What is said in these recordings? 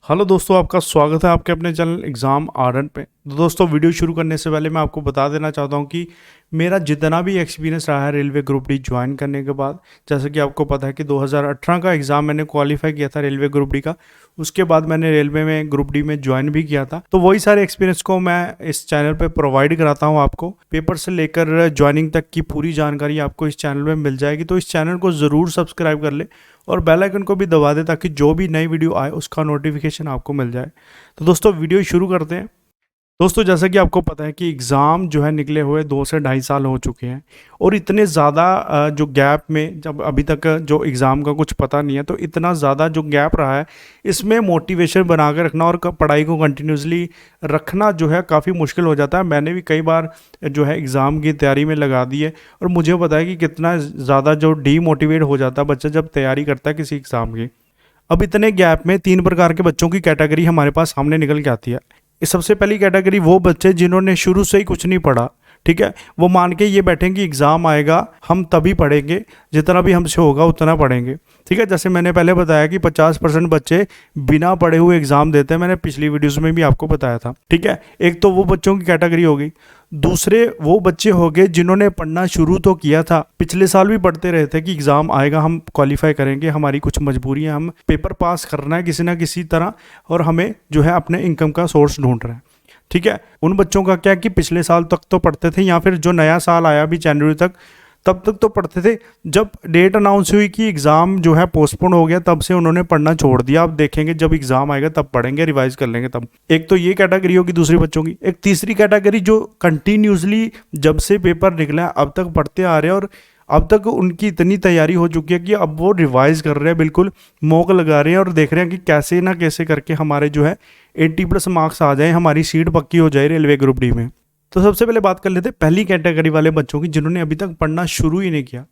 Hello दोस्तों, आपका स्वागत है आपके अपने चैनल एग्ज़ाम आर्डन पे। तो दोस्तों, वीडियो शुरू करने से पहले मैं आपको बता देना चाहता हूँ कि मेरा जितना भी एक्सपीरियंस रहा है रेलवे ग्रुप डी ज्वाइन करने के बाद, जैसे कि आपको पता है कि 2018 का एग्ज़ाम मैंने क्वालिफाई किया था रेलवे ग्रुप डी का। उसके बाद मैंने रेलवे में ग्रुप डी में ज्वाइन भी किया था, तो वही सारे एक्सपीरियंस को मैं इस चैनल पे प्रोवाइड कराता हूँ आपको। पेपर से लेकर ज्वाइनिंग तक की पूरी जानकारी आपको इस चैनल में मिल जाएगी, तो इस चैनल को ज़रूर सब्सक्राइब कर ले और बेल आइकन को भी दबा दे ताकि जो भी नई वीडियो आए उसका नोटिफिकेशन आपको मिल जाए। तो दोस्तों, वीडियो शुरू करते हैं। दोस्तों, जैसा कि आपको पता है कि एग्ज़ाम जो है निकले हुए 2 से ढाई साल हो चुके हैं और इतने ज़्यादा जो गैप में, जब अभी तक जो एग्ज़ाम का कुछ पता नहीं है, तो इतना ज़्यादा जो गैप रहा है इसमें मोटिवेशन बना के रखना और पढ़ाई को कंटिन्यूसली रखना जो है काफ़ी मुश्किल हो जाता है। मैंने भी कई बार जो है एग्ज़ाम की तैयारी में लगा दी है और मुझे पता है कि कितना ज़्यादा जो डीमोटिवेट हो जाता है बच्चा जब तैयारी करता है किसी एग्ज़ाम की। अब इतने गैप में 3 प्रकार के बच्चों की कैटेगरी हमारे पास सामने निकल के आती है। इस सबसे पहली कैटेगरी वो बच्चे जिन्होंने शुरू से ही कुछ नहीं पढ़ा, ठीक है। वो मान के ये बैठें कि एग्ज़ाम आएगा हम तभी पढ़ेंगे, जितना भी हमसे होगा उतना पढ़ेंगे, ठीक है। जैसे मैंने पहले बताया कि 50% बच्चे बिना पढ़े हुए एग्ज़ाम देते हैं, मैंने पिछली वीडियोज़ में भी आपको बताया था, ठीक है। एक तो वो बच्चों की कैटेगरी हो गई। दूसरे वो बच्चे हो गए जिन्होंने पढ़ना शुरू तो किया था, पिछले साल भी पढ़ते रहे थे कि एग्ज़ाम आएगा हम क्वालिफाई करेंगे, हमारी कुछ मजबूरी है, हम पेपर पास करना है किसी ना किसी तरह और हमें जो है अपने इनकम का सोर्स ढूंढ रहे हैं, ठीक है। उन बच्चों का क्या कि पिछले साल तक तो पढ़ते थे या फिर जो नया साल आया अभी जनवरी तक, तब तक तो पढ़ते थे। जब डेट अनाउंस हुई कि एग्ज़ाम जो है पोस्टपोन हो गया, तब से उन्होंने पढ़ना छोड़ दिया। अब देखेंगे जब एग्ज़ाम आएगा तब पढ़ेंगे, रिवाइज कर लेंगे तब। एक तो ये कैटेगरी होगी दूसरी बच्चों की। एक तीसरी कैटेगरी जो कंटिन्यूसली जब से पेपर निकला है अब तक पढ़ते आ रहे हैं और अब तक उनकी इतनी तैयारी हो चुकी है कि अब वो रिवाइज कर रहे हैं, बिल्कुल मॉक लगा रहे हैं और देख रहे हैं कि कैसे ना कैसे करके हमारे जो है 80+ मार्क्स आ जाएं, हमारी सीट पक्की हो जाए रेलवे ग्रुप डी में। तो सबसे पहले बात कर लेते हैं पहली कैटेगरी वाले बच्चों की जिन्होंने अभी तक पढ़ना शुरू ही नहीं किया।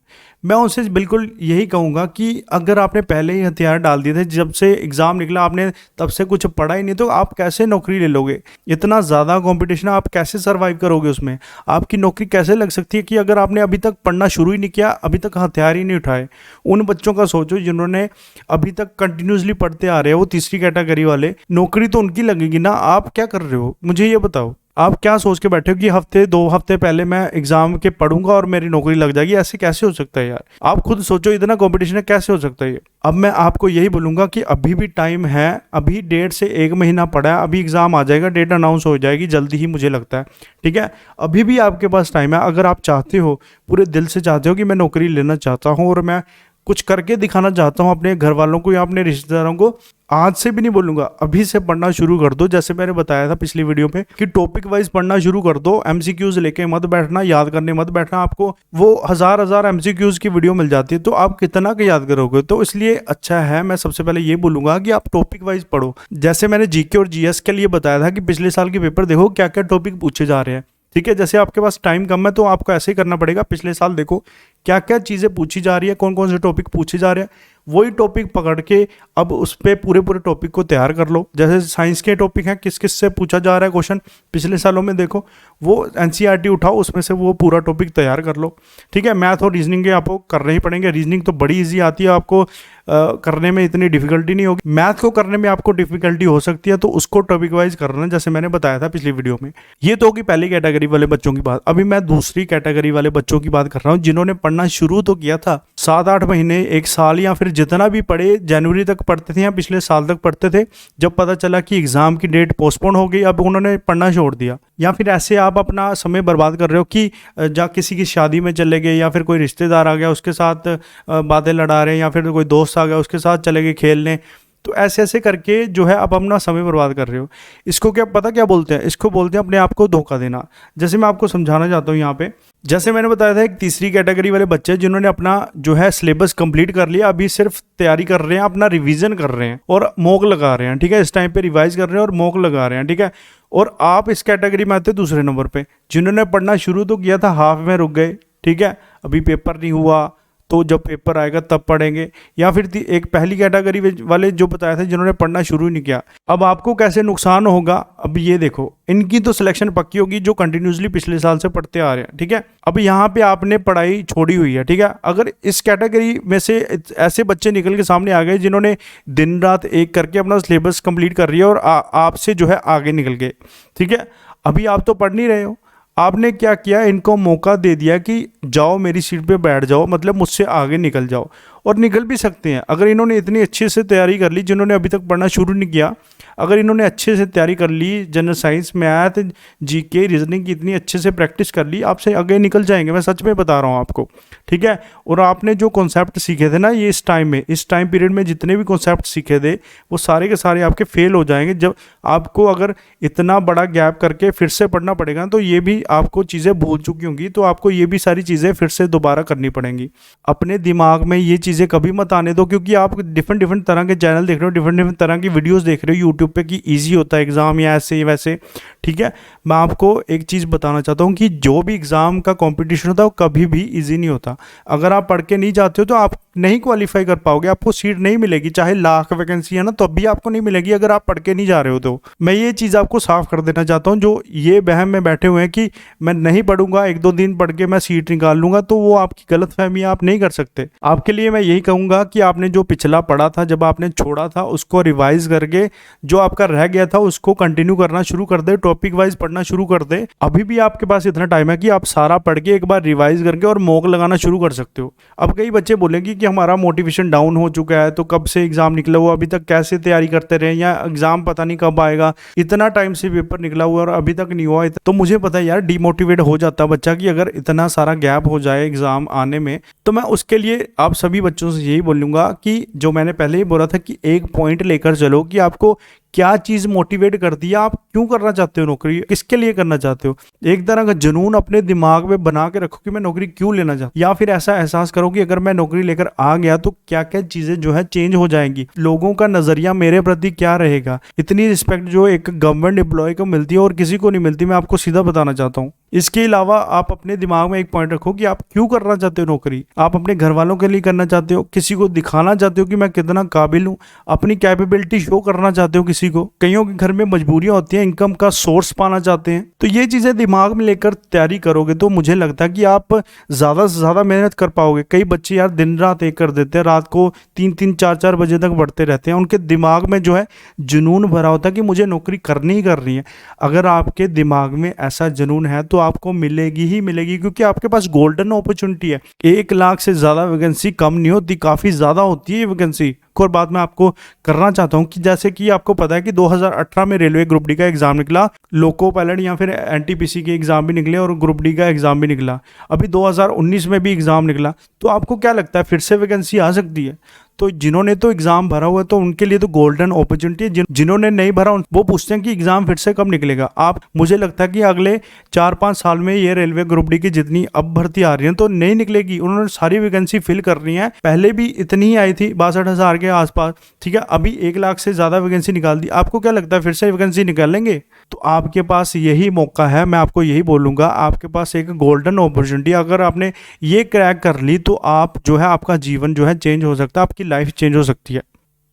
मैं उनसे बिल्कुल यही कहूँगा कि अगर आपने पहले ही हथियार डाल दिए थे, जब से एग्ज़ाम निकला आपने तब से कुछ पढ़ा ही नहीं, तो आप कैसे नौकरी ले लोगे? इतना ज़्यादा कंपटीशन है, आप कैसे सर्वाइव करोगे उसमें? आपकी नौकरी कैसे लग सकती है कि अगर आपने अभी तक पढ़ना शुरू ही नहीं किया, अभी तक हथियार ही नहीं उठाए? उन बच्चों का सोचो जिन्होंने अभी तक कंटिन्यूसली पढ़ते आ रहे हैं, वो तीसरी कैटेगरी वाले, नौकरी तो उनकी लगेगी ना। आप क्या कर रहे हो, मुझे ये बताओ। आप क्या सोच के बैठे हो कि हफ्ते 2 हफ्ते पहले मैं एग्जाम के पढ़ूंगा और मेरी नौकरी लग जाएगी? ऐसे कैसे हो सकता है यार? आप खुद सोचो, इतना कंपटीशन है, कैसे हो सकता है ये? अब मैं आपको यही बोलूंगा कि अभी भी टाइम है, अभी डेट से 1 महीना पड़ा है, अभी एग्जाम आ जाएगा, डेट अनाउंस हो जाएगी जल्दी ही मुझे लगता है, ठीक है। अभी भी आपके पास टाइम है। अगर आप चाहते हो, पूरे दिल से चाहते हो कि मैं नौकरी लेना चाहता हूँ और मैं कुछ करके दिखाना चाहता हूँ अपने घर वालों को या अपने रिश्तेदारों को, आज से भी नहीं बोलूंगा, अभी से पढ़ना शुरू कर दो। जैसे मैंने बताया था पिछली वीडियो में कि टॉपिक वाइज पढ़ना शुरू कर दो, एमसीक्यूज लेके मत बैठना, याद करने मत बैठना। आपको वो हजार एमसीक्यूज की वीडियो मिल जाती है, तो आप कितना का याद करोगे? तो इसलिए अच्छा है, मैं सबसे पहले ये बोलूंगा कि आप टॉपिक वाइज पढ़ो। जैसे मैंने जीके और जीएस के लिए बताया था कि पिछले साल के पेपर देखो क्या क्या टॉपिक पूछे जा रहे हैं, ठीक है। जैसे आपके पास टाइम कम है तो आपको ऐसे ही करना पड़ेगा, पिछले साल देखो क्या क्या चीज़ें पूछी जा रही है, कौन कौन से टॉपिक पूछे जा रहे हैं, वही टॉपिक पकड़ के अब उस पर पूरे टॉपिक को तैयार कर लो। जैसे साइंस के टॉपिक हैं, किस किस से पूछा जा रहा है क्वेश्चन पिछले सालों में, देखो वो एनसीईआरटी उठाओ, उसमें से वो पूरा टॉपिक तैयार कर लो, ठीक है। मैथ और रीजनिंग के आपको करने ही पड़ेंगे। रीजनिंग तो बड़ी ईजी आती है, आपको करने में इतनी डिफिकल्टी नहीं होगी। मैथ को करने में आपको डिफिकल्टी हो सकती है, तो उसको टॉपिक वाइज करना, जैसे मैंने बताया था पिछली वीडियो में। ये तो होगी पहली कैटेगरी वाले बच्चों की बात। अभी मैं दूसरी कैटेगरी वाले बच्चों की बात कर रहा हूँ जिन्होंने पढ़ना शुरू तो किया था, 7-8 महीने, 1 साल या फिर जितना भी पढ़े, जनवरी तक पढ़ते थे या पिछले साल तक पढ़ते थे, जब पता चला कि एग्जाम की डेट पोस्टपोन हो गई, अब उन्होंने पढ़ना छोड़ दिया। या फिर ऐसे आप अपना समय बर्बाद कर रहे हो कि जा किसी की शादी में चले गए या फिर कोई रिश्तेदार आ गया उसके साथ बातें लड़ा रहे हैं या फिर कोई दोस्त आ गया उसके साथ चले गए खेलने, तो ऐसे ऐसे करके जो है आप अपना समय बर्बाद कर रहे हो। इसको क्या पता क्या बोलते हैं? इसको बोलते हैं अपने आप को धोखा देना। जैसे मैं आपको समझाना चाहता हूँ यहाँ पे, जैसे मैंने बताया था, एक तीसरी कैटेगरी वाले बच्चे जिन्होंने अपना जो है सिलेबस कंप्लीट कर लिया, अभी सिर्फ तैयारी कर रहे हैं, अपना रिवीजन कर रहे हैं और मॉक लगा रहे हैं, ठीक है। इस टाइम पे रिवाइज कर रहे हैं और मॉक लगा रहे हैं, ठीक है। और आप इस कैटेगरी में आते दूसरे नंबर पे, जिन्होंने पढ़ना शुरू तो किया था, हाफ में रुक गए, ठीक है, अभी पेपर नहीं हुआ, तो जब पेपर आएगा तब पढ़ेंगे, या फिर एक पहली कैटेगरी वाले जो बताए थे जिन्होंने पढ़ना शुरू नहीं किया। अब आपको कैसे नुकसान होगा, अब ये देखो, इनकी तो सिलेक्शन पक्की होगी जो कंटिन्यूसली पिछले साल से पढ़ते आ रहे हैं, ठीक है। अब यहाँ पे आपने पढ़ाई छोड़ी हुई है, ठीक है। अगर इस कैटेगरी में से ऐसे बच्चे निकल के सामने आ गए जिन्होंने दिन रात एक करके अपना सिलेबस कंप्लीट कर रही है और आपसे जो है आगे निकल गए, ठीक है। अभी आप तो पढ़ नहीं रहे हो, आपने क्या किया, इनको मौका दे दिया कि जाओ मेरी सीट पे बैठ जाओ, मतलब मुझसे आगे निकल जाओ। और निकल भी सकते हैं अगर इन्होंने इतनी अच्छे से तैयारी कर ली, जिन्होंने अभी तक पढ़ना शुरू नहीं किया, अगर इन्होंने अच्छे से तैयारी कर ली, general science, math, GK, reasoning की इतनी अच्छे से प्रैक्टिस कर ली, आपसे आगे निकल जाएंगे, मैं सच में बता रहा हूँ आपको, ठीक है। और आपने जो कॉन्सेप्ट सीखे थे ना, ये इस टाइम पीरियड में जितने भी कॉन्सेप्ट सीखे थे वो सारे के सारे आपके फेल हो जाएंगे। जब आपको अगर इतना बड़ा गैप करके फिर से पढ़ना पड़ेगा तो ये भी आपको चीज़ें भूल चुकी होंगी, तो आपको ये भी सारी चीज़ें फिर से दोबारा करनी पड़ेंगी। अपने दिमाग में ये चीज़ें कभी मत आने दो, क्योंकि आप डिफरेंट तरह के चैनल देख रहे हो, डिफरेंट तरह की वीडियोस देख रहे हो यूट्यूब पे कि इजी होता है एग्ज़ाम या ऐसे वैसे, ठीक है। मैं आपको एक चीज़ बताना चाहता हूँ कि जो भी एग्ज़ाम का कंपटीशन होता है वो कभी भी इजी नहीं होता। अगर आप पढ़ के नहीं जाते हो तो आप नहीं क्वालिफाई कर पाओगे, आपको सीट नहीं मिलेगी, चाहे लाख वैकेंसी है ना तो भी आपको नहीं मिलेगी अगर आप पढ़ के नहीं जा रहे हो। तो मैं ये चीज़ आपको साफ कर देना चाहता हूँ, जो ये वहम में बैठे हुए हैं कि मैं नहीं पढ़ूंगा, 1-2 दिन पढ़ के मैं सीट निकाल लूंगा, तो वो आपकी गलतफहमी, आप नहीं कर सकते। आपके लिए मैं यही कहूँगा कि आपने जो पिछला पढ़ा था, जब आपने छोड़ा था, उसको रिवाइज करके जो आपका रह गया था उसको कंटिन्यू करना शुरू कर दे, टॉपिक वाइज पढ़ना शुरू कर दे। अभी भी आपके पास इतना टाइम है कि आप सारा पढ़ के एक बार रिवाइज करके और मॉक लगाना शुरू कर सकते हो। अब कई बच्चे बोलेंगे कि हमारा मोटिवेशन डाउन हो चुका है, तो कब से एग्जाम निकला हुआ, अभी तक कैसे तैयारी करते रहे, या एग्जाम पता नहीं कब आएगा, इतना टाइम से पेपर निकला हुआ और अभी तक नहीं हुआ। तो मुझे पता है यार, डिमोटिवेट हो जाता बच्चा कि अगर इतना सारा गैप हो जाए एग्जाम आने में। तो मैं उसके लिए आप सभी बच्चों से यही बोलूँगा कि जो मैंने पहले ही बोला था कि एक पॉइंट लेकर चलो कि आपको क्या चीज़ मोटिवेट करती है, आप क्यों करना चाहते हो नौकरी, किसके लिए करना चाहते हो। एक तरह का जुनून अपने दिमाग में बना के रखो कि मैं नौकरी क्यों लेना चाहता हूं, या फिर ऐसा एहसास करो कि अगर मैं नौकरी लेकर आ गया तो क्या क्या चीज़ें जो है चेंज हो जाएंगी, लोगों का नज़रिया मेरे प्रति क्या रहेगा। इतनी रिस्पेक्ट जो एक गवर्नमेंट एम्प्लॉय को मिलती है और किसी को नहीं मिलती, मैं आपको सीधा बताना चाहता हूँ। इसके अलावा आप अपने दिमाग में एक पॉइंट रखो कि आप क्यों करना चाहते हो नौकरी। आप अपने घर वालों के लिए करना चाहते हो, किसी को दिखाना चाहते हो कि मैं कितना काबिल हूँ, अपनी कैपेबिलिटी शो करना चाहते हो किसी को। कईयों के घर में मजबूरियां होती हैं, इनकम का सोर्स पाना चाहते हैं। तो ये चीज़ें दिमाग में लेकर तैयारी करोगे तो मुझे लगता है कि आप ज़्यादा से ज़्यादा मेहनत कर पाओगे। कई बच्चे यार दिन रात एक कर देते हैं, रात को 3-3, 4-4 बजे तक पढ़ते रहते हैं, उनके दिमाग में जो है जुनून भरा होता है कि मुझे नौकरी करनी ही करनी है। अगर आपके दिमाग में ऐसा जुनून है तो आपको मिलेगी ही मिलेगी, क्योंकि आपके पास गोल्डन अपॉर्चुनिटी है। 1 लाख से ज़्यादा वैकेंसी कम नहीं होती, काफ़ी ज़्यादा होती है ये वैकेंसी। एक और बात मैं आपको करना चाहता हूँ कि जैसे कि आपको पता है कि 2018 में रेलवे ग्रुप डी का एग्जाम निकला, लोको पायलट या फिर एनटीपीसी के एग्जाम भी निकले और ग्रुप डी का एग्जाम भी निकला। अभी 2019 में भी एग्जाम निकला, तो आपको क्या लगता है फिर से वैकेंसी आ सकती है? तो जिन्होंने तो एग्जाम भरा हुआ है तो उनके लिए तो गोल्डन अपॉर्चुनिटी है। जिन्होंने नहीं भरा वो पूछते हैं कि एग्जाम फिर से कब निकलेगा। आप, मुझे लगता है कि अगले 4-5 साल में ये रेलवे ग्रुप डी की जितनी अब भर्ती आ रही है तो नहीं निकलेगी, उन्होंने सारी वैकेंसी फिल करनी है। पहले भी इतनी ही आई थी 62,000 के आसपास, ठीक है, अभी 1 लाख से ज़्यादा वैकेंसी निकाल दी। आपको क्या लगता है फिर से वैकेंसी निकालेंगे? तो आपके पास यही मौका है, मैं आपको यही बोलूँगा, आपके पास एक गोल्डन अपॉर्चुनिटी, अगर आपने ये क्रैक कर ली तो आप जो है, आपका जीवन जो है चेंज हो सकता है, आपकी लाइफ चेंज हो सकती है।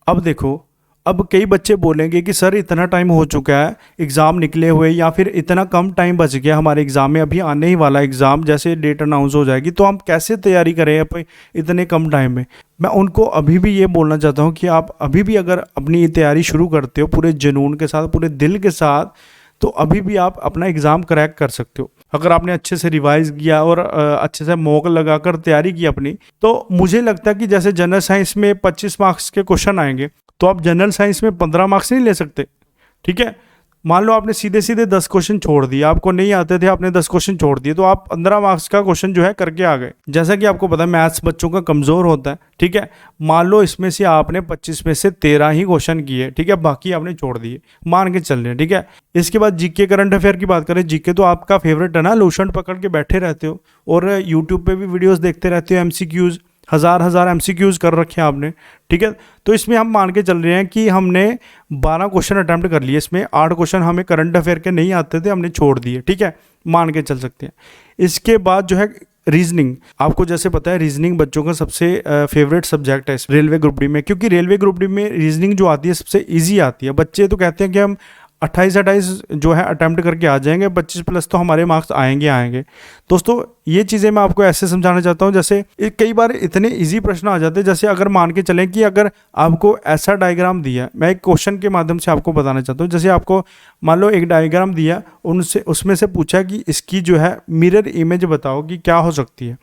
अब देखो, अब कई बच्चे बोलेंगे कि सर इतना टाइम हो चुका है एग्ज़ाम निकले हुए, या फिर इतना कम टाइम बच गया हमारे एग्ज़ाम में, अभी आने ही वाला एग्ज़ाम, जैसे डेट अनाउंस हो जाएगी तो हम कैसे तैयारी करें अपने इतने कम टाइम में। मैं उनको अभी भी ये बोलना चाहता हूँ कि आप अभी भी अगर अपनी तैयारी शुरू करते हो पूरे जुनून के साथ, पूरे दिल के साथ, तो अभी भी आप अपना एग्ज़ाम क्रैक कर सकते हो। अगर आपने अच्छे से रिवाइज किया और अच्छे से मॉक लगाकर तैयारी की अपनी, तो मुझे लगता है कि जैसे जनरल साइंस में 25 मार्क्स के क्वेश्चन आएंगे तो आप जनरल साइंस में 15 मार्क्स नहीं ले सकते, ठीक है। मान लो आपने सीधे सीधे 10 क्वेश्चन छोड़ दिए, आपको नहीं आते थे, आपने 10 क्वेश्चन छोड़ दिए, तो आप 15 मार्क्स का क्वेश्चन जो है करके आ गए। जैसा कि आपको पता है मैथ्स बच्चों का कमज़ोर होता है, ठीक है। मान लो इसमें से आपने 25 में से 13 ही क्वेश्चन किए, ठीक है, बाकी आपने छोड़ दिए, मान के चल रहे हैं, ठीक है। इसके बाद जीके करंट अफेयर की बात करें, जीके तो आपका फेवरेट है ना, लोशन पकड़ के बैठे रहते हो और यूट्यूब पर भी वीडियोज़ देखते रहते हो, MCQs हज़ार MCQs कर रखे हैं आपने, ठीक है। तो इसमें हम मान के चल रहे हैं कि हमने 12 क्वेश्चन अटैम्प्ट कर लिए, इसमें 8 क्वेश्चन हमें करंट अफेयर के नहीं आते थे, हमने छोड़ दिए, ठीक है, मान के चल सकते हैं। इसके बाद जो है रीजनिंग, आपको जैसे पता है रीजनिंग बच्चों का सबसे फेवरेट सब्जेक्ट है इस रेलवे ग्रुप डी में, क्योंकि रेलवे ग्रुप डी में रीजनिंग जो आती है सबसे इजी आती है। बच्चे तो कहते हैं कि हम 28 जो है अटैम्प्ट करके आ जाएंगे, 25+ तो हमारे मार्क्स आएंगे। दोस्तों ये चीज़ें मैं आपको ऐसे समझाना चाहता हूँ, जैसे कई बार इतने इजी प्रश्न आ जाते हैं। जैसे अगर मान के चलें कि अगर आपको ऐसा डायग्राम दिया, मैं एक क्वेश्चन के माध्यम से आपको बताना चाहता हूँ। जैसे आपको मान लो एक डायग्राम दिया, उसमें से पूछा कि इसकी जो है मिरर इमेज बताओ कि क्या हो सकती है।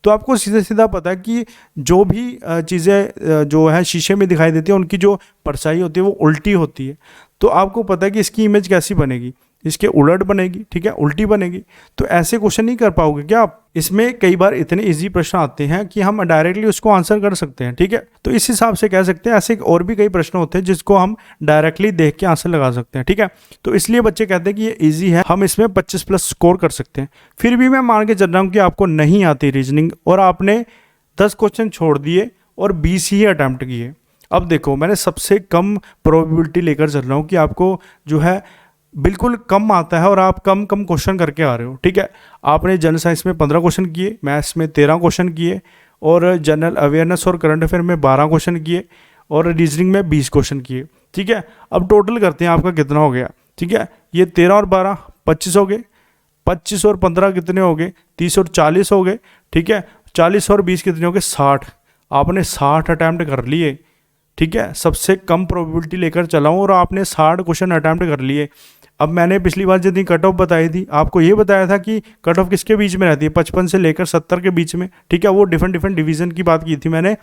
तो आपको सीधा सीधा पता है कि जो भी चीज़ें जो है शीशे में दिखाई देती है उनकी जो परछाई होती है वो उल्टी होती है। तो आपको पता है कि इसकी इमेज कैसी बनेगी, इसके उलट बनेगी, ठीक है, उल्टी बनेगी। तो ऐसे क्वेश्चन नहीं कर पाओगे क्या आप। इसमें कई बार इतने इजी प्रश्न आते हैं कि हम डायरेक्टली उसको आंसर कर सकते हैं, ठीक है। तो इस हिसाब से कह सकते हैं ऐसे और भी कई प्रश्न होते हैं जिसको हम डायरेक्टली देख के आंसर लगा सकते हैं, ठीक है। तो इसलिए बच्चे कहते हैं कि ये ईजी है, हम इसमें 25+ स्कोर कर सकते हैं। फिर भी मैं मान के चल रहा हूँ कि आपको नहीं आती रीजनिंग और आपने 10 क्वेश्चन छोड़ दिए और 20 ही अटैम्प्ट किए। अब देखो, मैंने सबसे कम प्रोबेबिलिटी लेकर चल रहा हूँ कि आपको जो है बिल्कुल कम आता है और आप कम क्वेश्चन करके आ रहे हो, ठीक है। आपने जनरल साइंस में 15 क्वेश्चन किए, मैथ्स में 13 क्वेश्चन किए, और जनरल अवेयरनेस और करंट अफेयर में 12 क्वेश्चन किए, और रीजनिंग में 20 क्वेश्चन किए, ठीक है। अब टोटल करते हैं आपका कितना हो गया, ठीक है। ये 13 और 12 25 हो गए, 25 और 15 कितने हो गए, 30 और 40 हो गए, ठीक है। 40 और 20 कितने हो गए, 60। आपने 60 अटैम्प्ट कर लिए, ठीक है। सबसे कम प्रोबेबिलिटी लेकर चला हूँ और आपने 60 क्वेश्चन अटैम्प्ट कर लिए। अब मैंने पिछली बार जितनी कट ऑफ बताई थी, आपको ये बताया था कि कट ऑफ किसके बीच में रहती है, 55 से लेकर 70 के बीच में, ठीक है। वो डिफरेंट डिवीज़न की बात की थी मैंने।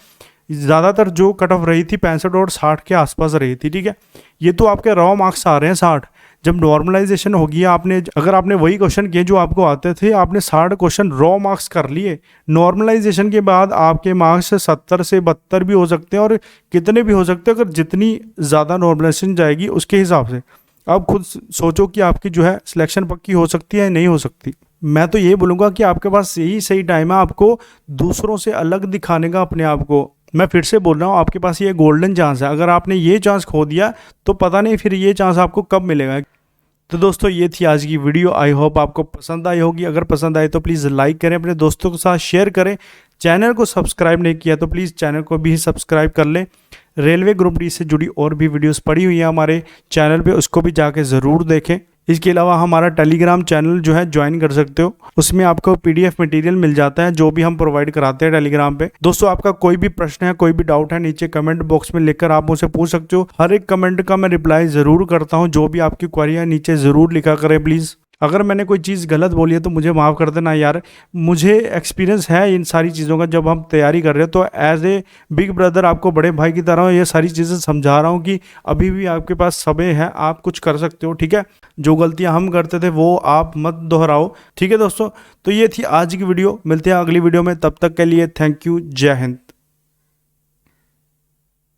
ज़्यादातर जो कट ऑफ रही थी 65 और 60 के आसपास रही थी, ठीक है। ये तो आपके रॉ मार्क्स आ रहे हैं 60। जब नॉर्मलाइजेशन होगी, अगर आपने वही क्वेश्चन किए जो आपको आते थे, आपने 60 क्वेश्चन रॉ मार्क्स कर लिए, नॉर्मलाइजेशन के बाद आपके मार्क्स 70 से 72 भी हो सकते हैं और कितने भी हो सकते हैं, अगर जितनी ज़्यादा नॉर्मलाइजेशन जाएगी उसके हिसाब से। आप खुद सोचो कि आपकी जो है सिलेक्शन पक्की हो सकती है या नहीं हो सकती। मैं तो ये बोलूँगा कि आपके पास यही सही टाइम है आपको दूसरों से अलग दिखाने का अपने आप को। मैं फिर से बोल रहा हूँ, आपके पास ये गोल्डन चांस है। अगर आपने ये चांस खो दिया तो पता नहीं फिर ये चांस आपको कब मिलेगा। तो दोस्तों ये थी आज की वीडियो, आई होप आपको पसंद आई होगी। अगर पसंद आए तो प्लीज़ लाइक करें, अपने दोस्तों के साथ शेयर करें। चैनल को सब्सक्राइब नहीं किया तो प्लीज़ चैनल को भी सब्सक्राइब कर लें। रेलवे ग्रुप डी से जुड़ी और भी वीडियोस पड़ी हुई हैं हमारे चैनल पे, उसको भी जाके ज़रूर देखें। इसके अलावा हमारा टेलीग्राम चैनल जो है ज्वाइन कर सकते हो, उसमें आपको PDF मटेरियल मिल जाता है जो भी हम प्रोवाइड कराते हैं टेलीग्राम पे। दोस्तों आपका कोई भी प्रश्न है, कोई भी डाउट है, नीचे कमेंट बॉक्स में लिखकर आप मुझसे पूछ सकते हो। हर एक कमेंट का मैं रिप्लाई ज़रूर करता हूँ। जो भी आपकी क्वेरी है नीचे ज़रूर लिखा करें प्लीज़। अगर मैंने कोई चीज़ गलत बोली है तो मुझे माफ़ कर देना यार, मुझे एक्सपीरियंस है इन सारी चीज़ों का। जब हम तैयारी कर रहे हैं तो एज ए बिग ब्रदर आपको बड़े भाई की तरह ये सारी चीज़ें समझा रहा हूँ कि अभी भी आपके पास समय है, आप कुछ कर सकते हो, ठीक है। जो गलतियाँ हम करते थे वो आप मत दोहराओ, ठीक है दोस्तों। तो ये थी आज की वीडियो, मिलते हैं अगली वीडियो में, तब तक के लिए थैंक यू, जय हिंद।